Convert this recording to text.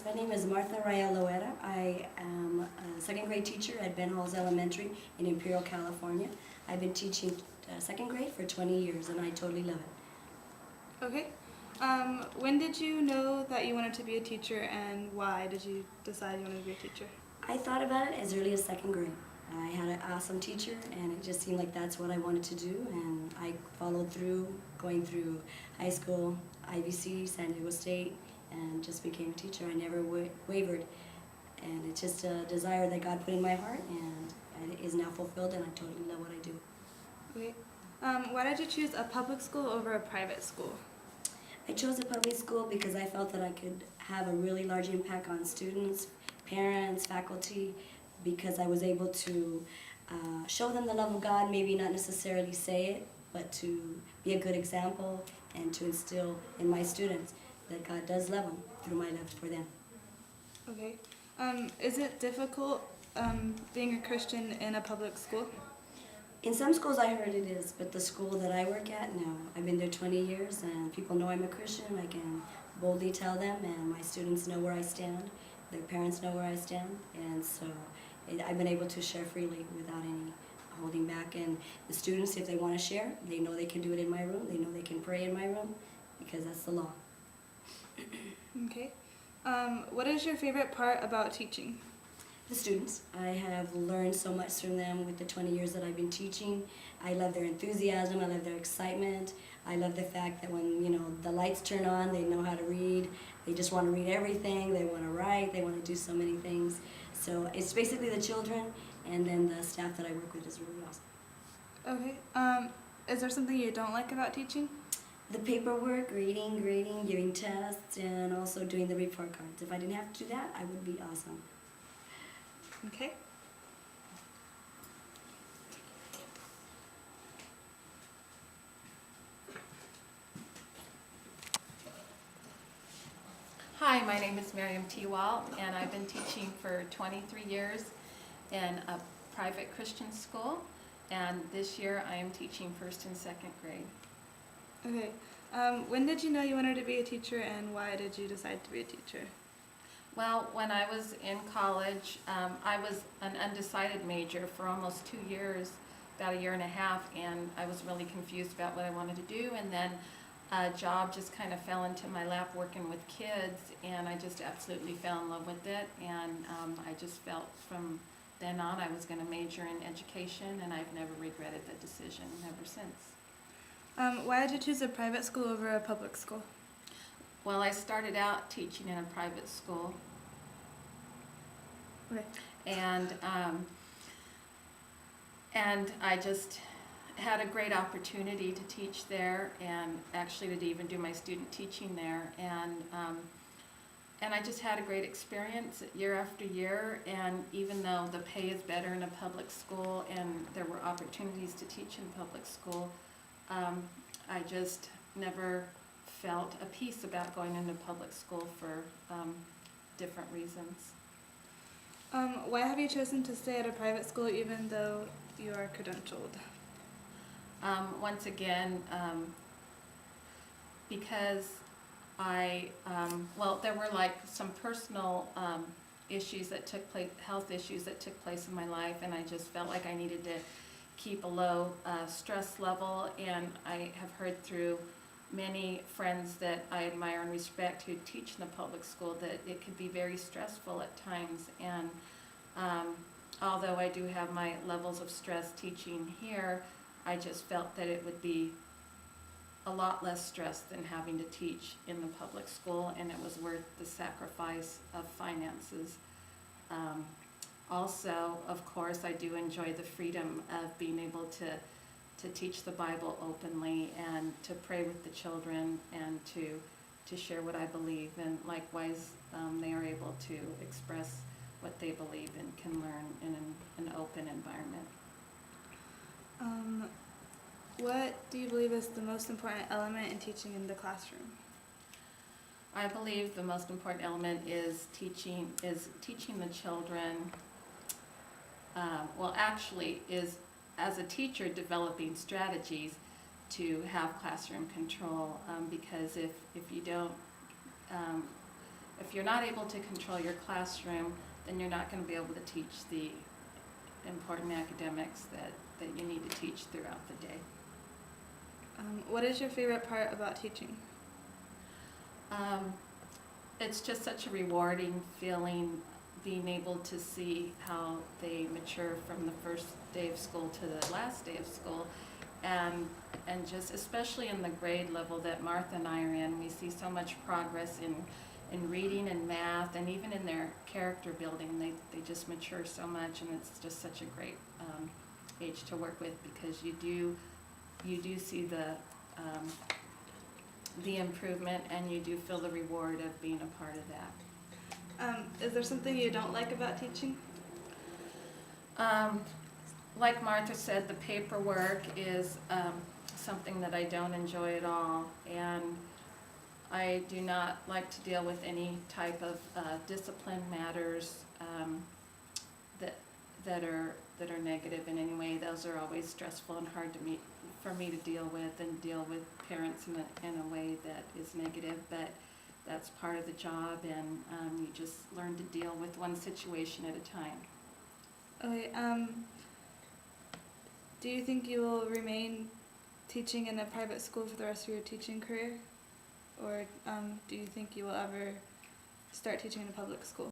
Yes, my name is Martha Raya Loera. I am a second grade teacher at Ben Halls Elementary in Imperial, California. I've been teaching second grade for 20 years and I totally love it. Okay. When did you know that you wanted to be a teacher, and why did you decide you wanted to be a teacher? I thought about it as early as second grade. I had an awesome teacher and it just seemed like that's what I wanted to do, and I followed through, going through high school, IVC, San Diego State, and just became a teacher. I never wavered, and it's just a desire that God put in my heart, and it is now fulfilled, and I totally love what I do. Okay. Why did you choose a public school over a private school? I chose a public school because I felt that I could have a really large impact on students, parents, faculty, because I was able to show them the love of God, maybe not necessarily say it, but to be a good example and to instill in my students that God does love them through my love for them. Okay. Is it difficult being a Christian in a public school? In some schools I heard it is, but the school that I work at, no. I've been there 20 years and people know I'm a Christian. I can boldly tell them, and my students know where I stand. Their parents know where I stand, and so I've been able to share freely without any holding back. And the students, if they want to share, they know they can do it in my room. They know they can pray in my room because that's the law. Okay. What is your favorite part about teaching? The students. I have learned so much from them with the 20 years that I've been teaching. I love their enthusiasm. I love their excitement. I love the fact that when the lights turn on, they know how to read. They just want to read everything. They want to write. They want to do so many things. So it's basically the children, and then the staff that I work with is really awesome. Okay. Is there something you don't like about teaching? The paperwork, reading, grading, giving tests, and also doing the report cards. If I didn't have to do that, I would be awesome. Okay. Hi, my name is Miriam Tewalt, and I've been teaching for 23 years in a private Christian school, and this year I am teaching first and second grade. Okay. When did you know you wanted to be a teacher, and why did you decide to be a teacher? Well, when I was in college, I was an undecided major for almost 2 years, about a year and a half, and I was really confused about what I wanted to do, and then a job just kind of fell into my lap working with kids, and I just absolutely fell in love with it, and I just felt from then on I was going to major in education, and I've never regretted the decision ever since. Why did you choose a private school over a public school? Well, I started out teaching in a private school, Okay. and I just had a great opportunity to teach there, and actually to even do my student teaching there, and I just had a great experience year after year. And even though the pay is better in a public school and there were opportunities to teach in public school, I just never felt a peace about going into public school for different reasons. Why have you chosen to stay at a private school even though you are credentialed? Once again, because there were like some personal issues that took place, health issues that took place in my life, and I just felt like I needed to keep a low stress level. And I have heard through many friends that I admire and respect who teach in the public school that it could be very stressful at times. And although I do have my levels of stress teaching here, I just felt that it would be a lot less stress than having to teach in the public school, and it was worth the sacrifice of finances. Also, of course, I do enjoy the freedom of being able to teach the Bible openly and to pray with the children and to share what I believe, and likewise they are able to express what they believe and can learn in an open environment. What do you believe is the most important element in teaching in the classroom? I believe the most important element is teaching the children, is as a teacher developing strategies to have classroom control, because if you don't if you're not able to control your classroom, then you're not going to be able to teach the important academics that you need to teach throughout the day. What is your favorite part about teaching? It's just such a rewarding feeling being able to see how they mature from the first day of school to the last day of school, and just especially in the grade level that Martha and I are in, we see so much progress in reading and math, and even in their character building. They just mature so much, and it's just such a great age to work with, because you do see the improvement, and you do feel the reward of being a part of that. Is there something you don't like about teaching? Like Martha said, the paperwork is something that I don't enjoy at all, and I do not like to deal with any type of discipline matters that are negative in any way. Those are always stressful and hard for me to deal with, and deal with parents in a way that is negative, but that's part of the job, and you just learn to deal with one situation at a time. Okay, do you think you will remain teaching in a private school for the rest of your teaching career? Or do you think you will ever start teaching in a public school?